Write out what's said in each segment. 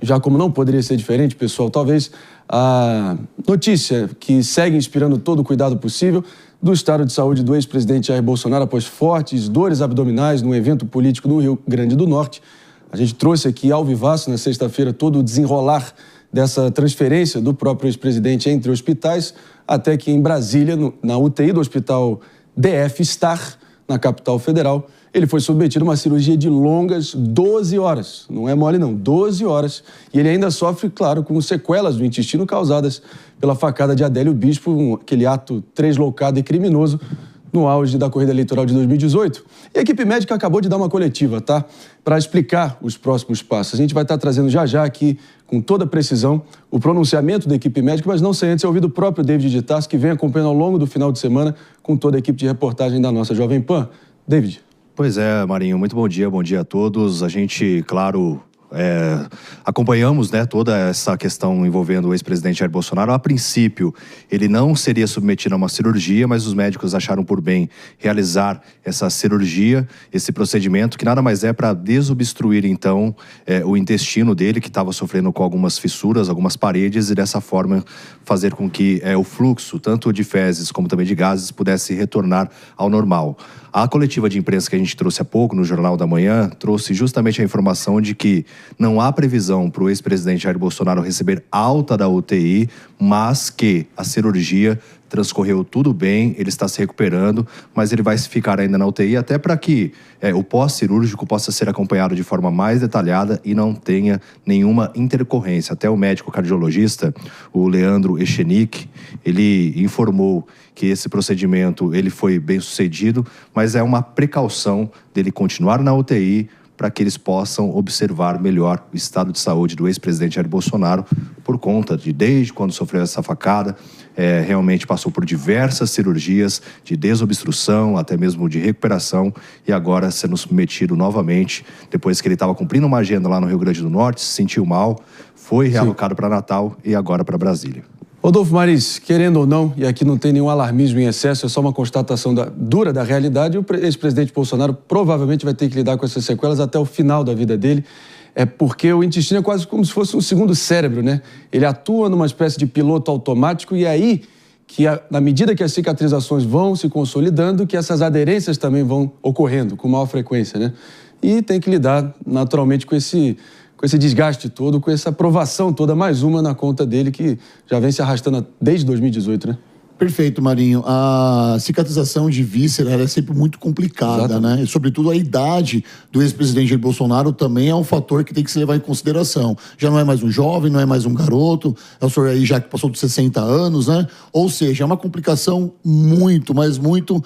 já como não poderia ser diferente, pessoal, talvez a notícia que segue inspirando todo o cuidado possível do estado de saúde do ex-presidente Jair Bolsonaro após fortes dores abdominais num evento político no Rio Grande do Norte. A gente trouxe aqui ao vivaço na sexta-feira todo o desenrolar dessa transferência do próprio ex-presidente entre hospitais, até que em Brasília, na UTI do Hospital DF Star, na capital federal, ele foi submetido a uma cirurgia de longas 12 horas. Não é mole não, 12 horas. E ele ainda sofre, claro, com sequelas do intestino causadas pela facada de Adélio Bispo, aquele ato translocado e criminoso no auge da corrida eleitoral de 2018. E a equipe médica acabou de dar uma coletiva, tá? Para explicar os próximos passos. A gente vai estar trazendo já aqui, com toda precisão, o pronunciamento da equipe médica, mas não sem antes ouvir do próprio David de Tarso, que vem acompanhando ao longo do final de semana com toda a equipe de reportagem da nossa Jovem Pan. David. Pois é, Marinho, muito bom dia a todos. A gente, claro, acompanhamos, né, toda essa questão envolvendo o ex-presidente Jair Bolsonaro. A princípio, ele não seria submetido a uma cirurgia, mas os médicos acharam por bem realizar essa cirurgia, esse procedimento, que nada mais é para desobstruir, então, o intestino dele, que estava sofrendo com algumas fissuras, algumas paredes, e dessa forma fazer com que o fluxo, tanto de fezes como também de gases, pudesse retornar ao normal. A coletiva de imprensa que a gente trouxe há pouco, no Jornal da Manhã, trouxe justamente a informação de que não há previsão para o ex-presidente Jair Bolsonaro receber alta da UTI, mas que a cirurgia transcorreu tudo bem, ele está se recuperando, mas ele vai ficar ainda na UTI até para que o pós-cirúrgico possa ser acompanhado de forma mais detalhada e não tenha nenhuma intercorrência. Até o médico cardiologista, o Leandro Echenique, ele informou que esse procedimento ele foi bem sucedido, mas é uma precaução dele continuar na UTI para que eles possam observar melhor o estado de saúde do ex-presidente Jair Bolsonaro, por conta de, desde quando sofreu essa facada, realmente passou por diversas cirurgias de desobstrução, até mesmo de recuperação, e agora sendo submetido novamente, depois que ele estava cumprindo uma agenda lá no Rio Grande do Norte, se sentiu mal, foi realocado para Natal e agora para Brasília. Rodolfo Maris, querendo ou não, e aqui não tem nenhum alarmismo em excesso, é só uma constatação dura da realidade, o ex-presidente Bolsonaro provavelmente vai ter que lidar com essas sequelas até o final da vida dele, porque o intestino é quase como se fosse um segundo cérebro, né? Ele atua numa espécie de piloto automático e aí, na medida que as cicatrizações vão se consolidando, que essas aderências também vão ocorrendo com maior frequência, né? E tem que lidar naturalmente com esse desgaste todo, com essa provação toda, mais uma na conta dele, que já vem se arrastando desde 2018, né? Perfeito, Marinho. A cicatrização de víscera é sempre muito complicada, exatamente, né? E, sobretudo, a idade do ex-presidente Jair Bolsonaro também é um fator que tem que se levar em consideração. Já não é mais um jovem, não é mais um garoto, é o senhor aí já que passou dos 60 anos, né? Ou seja, é uma complicação muito, mas muito...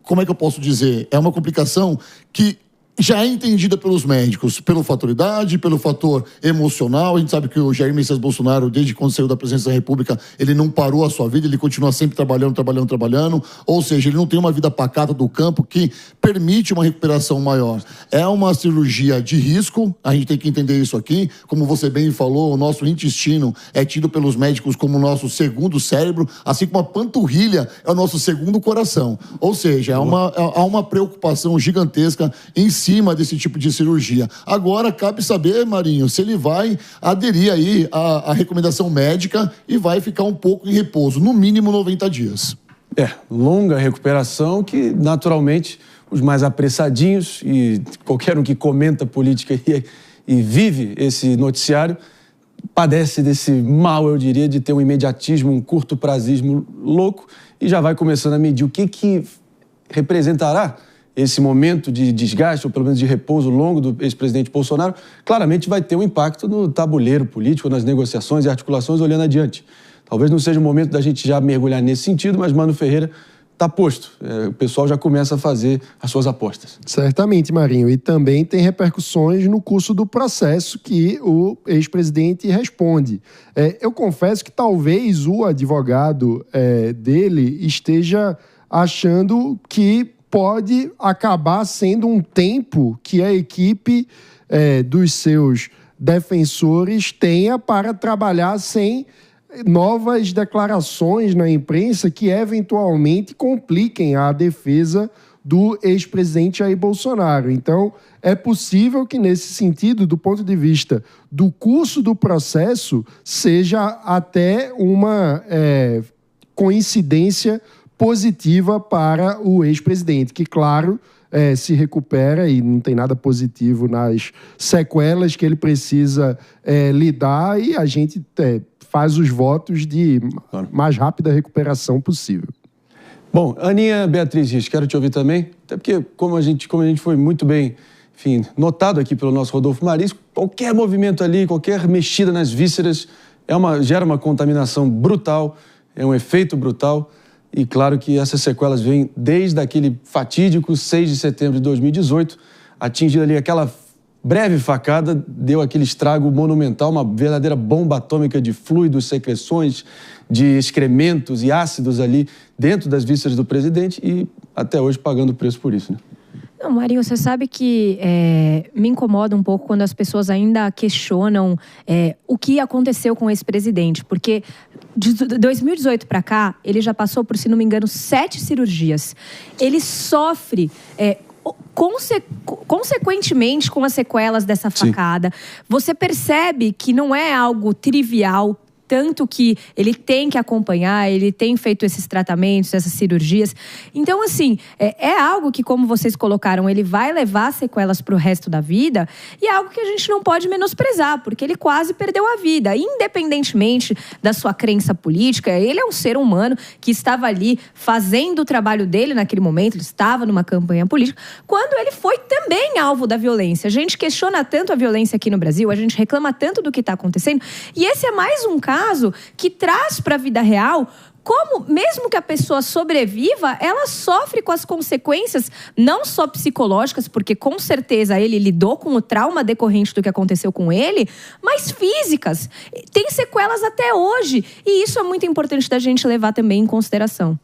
como é que eu posso dizer? É uma complicação que já é entendida pelos médicos, pelo fator idade, pelo fator emocional. A gente sabe que o Jair Messias Bolsonaro, desde quando saiu da presidência da República, ele não parou a sua vida, ele continua sempre trabalhando. Ou seja, ele não tem uma vida pacata do campo que permite uma recuperação maior. É uma cirurgia de risco, a gente tem que entender isso aqui. Como você bem falou, o nosso intestino é tido pelos médicos como o nosso segundo cérebro, assim como a panturrilha é o nosso segundo coração. Ou seja, há uma preocupação gigantesca em cima desse tipo de cirurgia. Agora, cabe saber, Marinho, se ele vai aderir aí à recomendação médica e vai ficar um pouco em repouso, no mínimo 90 dias. Longa recuperação que, naturalmente, os mais apressadinhos e qualquer um que comenta política e vive esse noticiário padece desse mal, eu diria, de ter um imediatismo, um curto-prazismo louco e já vai começando a medir o que representará esse momento de desgaste, ou pelo menos de repouso longo do ex-presidente Bolsonaro. Claramente vai ter um impacto no tabuleiro político, nas negociações e articulações olhando adiante. Talvez não seja o momento da gente já mergulhar nesse sentido, mas Mano Ferreira está posto. O pessoal já começa a fazer as suas apostas. Certamente, Marinho. E também tem repercussões no curso do processo que o ex-presidente responde. Eu confesso que talvez o advogado dele esteja achando que pode acabar sendo um tempo que a equipe dos seus defensores tenha para trabalhar sem novas declarações na imprensa que eventualmente compliquem a defesa do ex-presidente Jair Bolsonaro. Então, é possível que, nesse sentido, do ponto de vista do curso do processo, seja até uma coincidência positiva para o ex-presidente, que, claro, se recupera e não tem nada positivo nas sequelas que ele precisa lidar, e a gente faz os votos de mais rápida recuperação possível. Bom, Aninha Beatriz Risch, quero te ouvir também, até porque como a gente foi muito bem, enfim, notado aqui pelo nosso Rodolfo Maris, qualquer movimento ali, qualquer mexida nas vísceras gera uma contaminação brutal, é um efeito brutal. E claro que essas sequelas vêm desde aquele fatídico 6 de setembro de 2018, atingindo ali aquela breve facada, deu aquele estrago monumental, uma verdadeira bomba atômica de fluidos, secreções, de excrementos e ácidos ali dentro das vísceras do presidente e até hoje pagando o preço por isso, né? Não, Marinho, você sabe que me incomoda um pouco quando as pessoas ainda questionam o que aconteceu com esse presidente, porque de 2018 para cá, ele já passou por, se não me engano, 7 cirurgias. Ele sofre consequentemente com as sequelas dessa facada. Sim. Você percebe que não é algo trivial, tanto que ele tem que acompanhar, ele tem feito esses tratamentos, essas cirurgias. Então, assim, é algo que, como vocês colocaram, ele vai levar sequelas para o resto da vida, e é algo que a gente não pode menosprezar, porque ele quase perdeu a vida. Independentemente da sua crença política, ele é um ser humano que estava ali fazendo o trabalho dele naquele momento, ele estava numa campanha política, quando ele foi também alvo da violência. A gente questiona tanto a violência aqui no Brasil, a gente reclama tanto do que está acontecendo, e esse é mais um caso que traz para a vida real como, mesmo que a pessoa sobreviva, ela sofre com as consequências, não só psicológicas, porque com certeza ele lidou com o trauma decorrente do que aconteceu com ele, mas físicas. Tem sequelas até hoje, e isso é muito importante da gente levar também em consideração.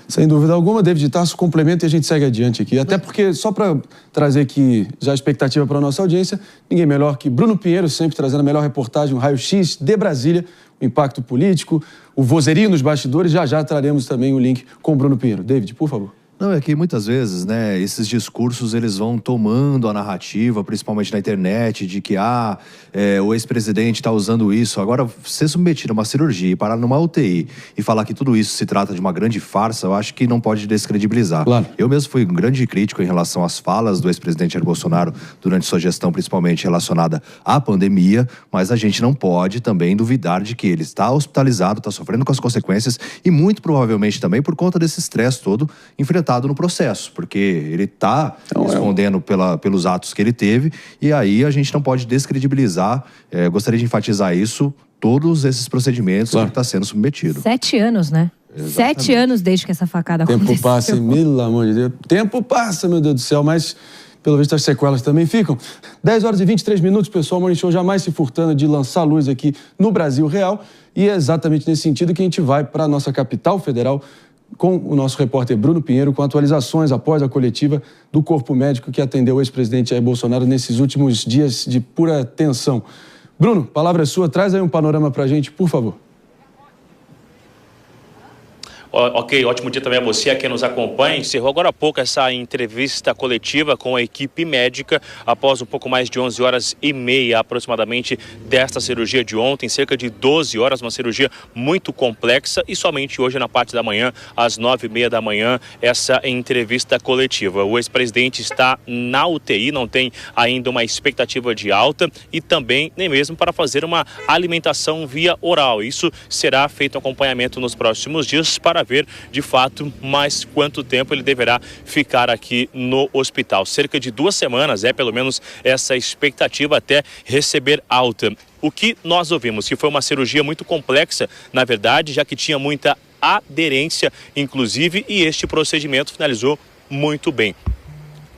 Sem dúvida alguma, David Tarso complementa e a gente segue adiante aqui. Até porque, só para trazer aqui já a expectativa para a nossa audiência, ninguém melhor que Bruno Pinheiro, sempre trazendo a melhor reportagem, um raio-x de Brasília, o impacto político, o vozerio nos bastidores. Já traremos também o link com o Bruno Pinheiro. David, por favor. Não, é que muitas vezes, né, esses discursos, eles vão tomando a narrativa, principalmente na internet, de que, o ex-presidente está usando isso. Agora, ser submetido a uma cirurgia e parar numa UTI e falar que tudo isso se trata de uma grande farsa, eu acho que não pode descredibilizar. Claro. Eu mesmo fui um grande crítico em relação às falas do ex-presidente Jair Bolsonaro durante sua gestão, principalmente relacionada à pandemia, mas a gente não pode também duvidar de que ele está hospitalizado, está sofrendo com as consequências e muito provavelmente também por conta desse estresse todo enfrentado no processo, porque ele está respondendo pelos atos que ele teve, e aí a gente não pode descredibilizar, gostaria de enfatizar isso, todos esses procedimentos que ele está sendo submetido. 7 anos, né? Exatamente. 7 anos desde que essa facada aconteceu. Tempo passa, pelo amor de Deus. Tempo passa, meu Deus do céu, mas pelo visto as sequelas também ficam. 10 horas e 23 minutos, pessoal. O Morning Show jamais se furtando de lançar luz aqui no Brasil Real, e é exatamente nesse sentido que a gente vai para a nossa capital federal, com o nosso repórter Bruno Pinheiro, com atualizações após a coletiva do corpo médico que atendeu o ex-presidente Jair Bolsonaro nesses últimos dias de pura tensão. Bruno, palavra é sua, traz aí um panorama pra gente, por favor. Ok, ótimo dia também a você, a quem nos acompanha. Encerrou agora há pouco essa entrevista coletiva com a equipe médica após um pouco mais de 11h30 aproximadamente desta cirurgia de ontem, cerca de 12 horas, uma cirurgia muito complexa, e somente hoje na parte da manhã, às 9h30 da manhã, essa entrevista coletiva. O ex-presidente está na UTI, não tem ainda uma expectativa de alta e também nem mesmo para fazer uma alimentação via oral. Isso será feito acompanhamento nos próximos dias para ver de fato mais quanto tempo ele deverá ficar aqui no hospital. Cerca de 2 semanas é pelo menos essa expectativa até receber alta. O que nós ouvimos que foi uma cirurgia muito complexa, na verdade, já que tinha muita aderência, inclusive, e este procedimento finalizou muito bem.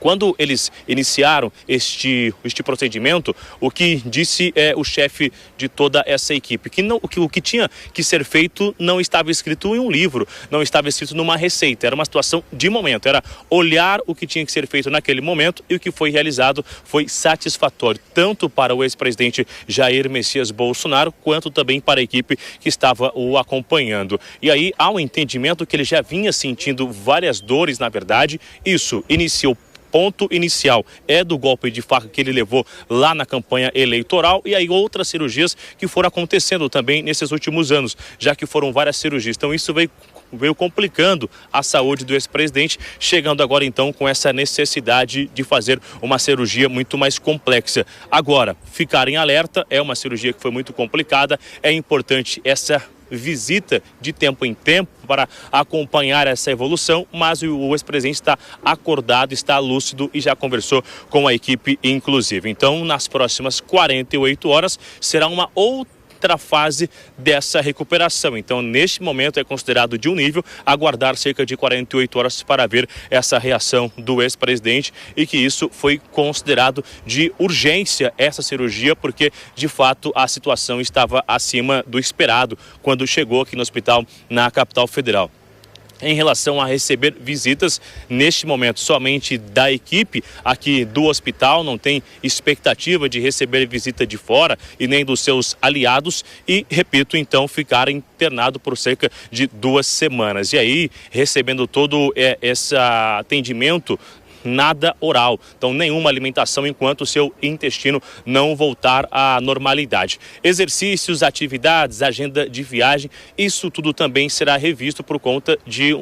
Quando eles iniciaram este procedimento, o que disse o chefe de toda essa equipe, que o que tinha que ser feito não estava escrito em um livro, não estava escrito numa receita, era uma situação de momento, era olhar o que tinha que ser feito naquele momento e o que foi realizado foi satisfatório, tanto para o ex-presidente Jair Messias Bolsonaro, quanto também para a equipe que estava o acompanhando. E aí há um entendimento que ele já vinha sentindo várias dores, na verdade, isso iniciou. Ponto inicial é do golpe de faca que ele levou lá na campanha eleitoral e aí outras cirurgias que foram acontecendo também nesses últimos anos, já que foram várias cirurgias. Então isso veio complicando a saúde do ex-presidente, chegando agora então com essa necessidade de fazer uma cirurgia muito mais complexa. Agora, ficar em alerta, é uma cirurgia que foi muito complicada, é importante essa visita de tempo em tempo para acompanhar essa evolução, mas o ex-presidente está acordado, está lúcido e já conversou com a equipe inclusive. Então, nas próximas 48 horas, será uma outra fase dessa recuperação. Então, neste momento é considerado de um nível, aguardar cerca de 48 horas para ver essa reação do ex-presidente e que isso foi considerado de urgência, essa cirurgia, porque de fato a situação estava acima do esperado quando chegou aqui no hospital na capital federal. Em relação a receber visitas, neste momento somente da equipe aqui do hospital, não tem expectativa de receber visita de fora e nem dos seus aliados e, repito, então ficar internado por cerca de 2 semanas. E aí, recebendo todo esse atendimento, nada oral, então nenhuma alimentação enquanto o seu intestino não voltar à normalidade. Exercícios, atividades, agenda de viagem, isso tudo também será revisto por conta de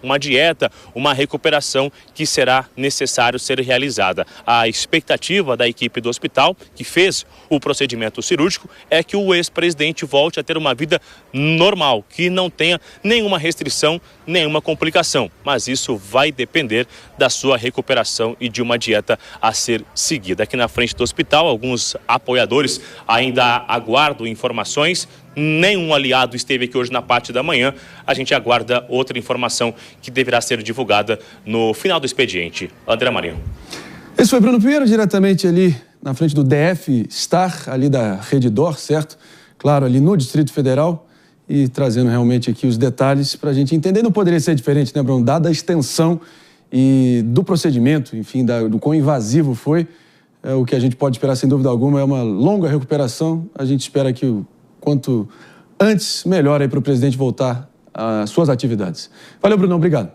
uma dieta, uma recuperação que será necessário ser realizada. A expectativa da equipe do hospital, que fez o procedimento cirúrgico, é que o ex-presidente volte a ter uma vida normal, que não tenha nenhuma restrição, nenhuma complicação, mas isso vai depender da sua recuperação e de uma dieta a ser seguida. Aqui na frente do hospital, alguns apoiadores ainda aguardam informações. Nenhum aliado esteve aqui hoje na parte da manhã. A gente aguarda outra informação que deverá ser divulgada no final do expediente. André Marinho. Esse foi Bruno Pinheiro, diretamente ali na frente do DF Star, ali da Redditor, certo? Claro, ali no Distrito Federal. E trazendo realmente aqui os detalhes para a gente entender. Não poderia ser diferente, né, Bruno? Dada a extensão e do procedimento, enfim, do quão invasivo foi, o que a gente pode esperar, sem dúvida alguma, é uma longa recuperação. A gente espera que o quanto antes melhor aí para o presidente voltar às suas atividades. Valeu, Brunão. Obrigado.